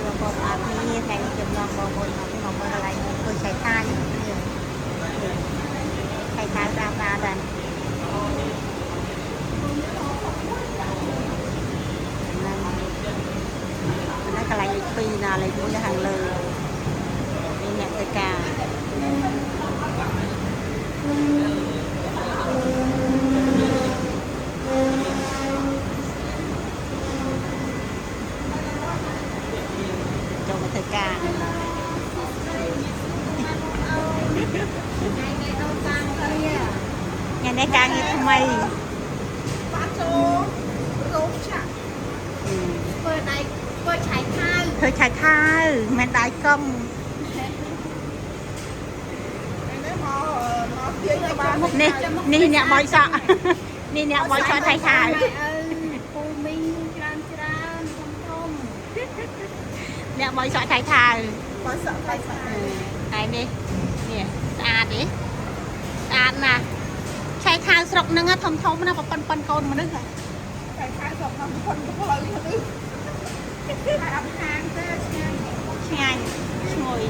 បងប្អូនអរគ្នាថ្ងៃនេះខ្ញុំនាំបងប្អូនមកមើលកន្លែងធ្វើឆៃថានេះឆៃថាស្អាតៗដែរហ្នឹងកន្លែងលេខ2ណាលេខ1នៅខាងលើនេះអ្នកធ្វើការចូលមកធ្វើការថ្ងៃនេះការងារថ្មីបាក់ចូលរោងឆាក់ធ្វើដៃធ្វើឆៃថាវធ្វើឆៃថាវមិនដៃកុំនេះអ្នកបោយសក់នេះអ្នកបោយសក់ឆៃថាវពូមីងច្រើនធំអ្នកបោយសក់ឆៃថាវបោយសក់ឆៃថាវហើយនេះស្អាតទេស្អាតណាស់ឆៃថាវស្រុកហ្នឹងធំណាប៉ុនកូនមនុស្សឆៃថាវស្រុកហ្នឹងប៉ុនផ្លូវមនុស្សហើយអត់ខាងទេឆ្ងាញ់ឈ្ងុយ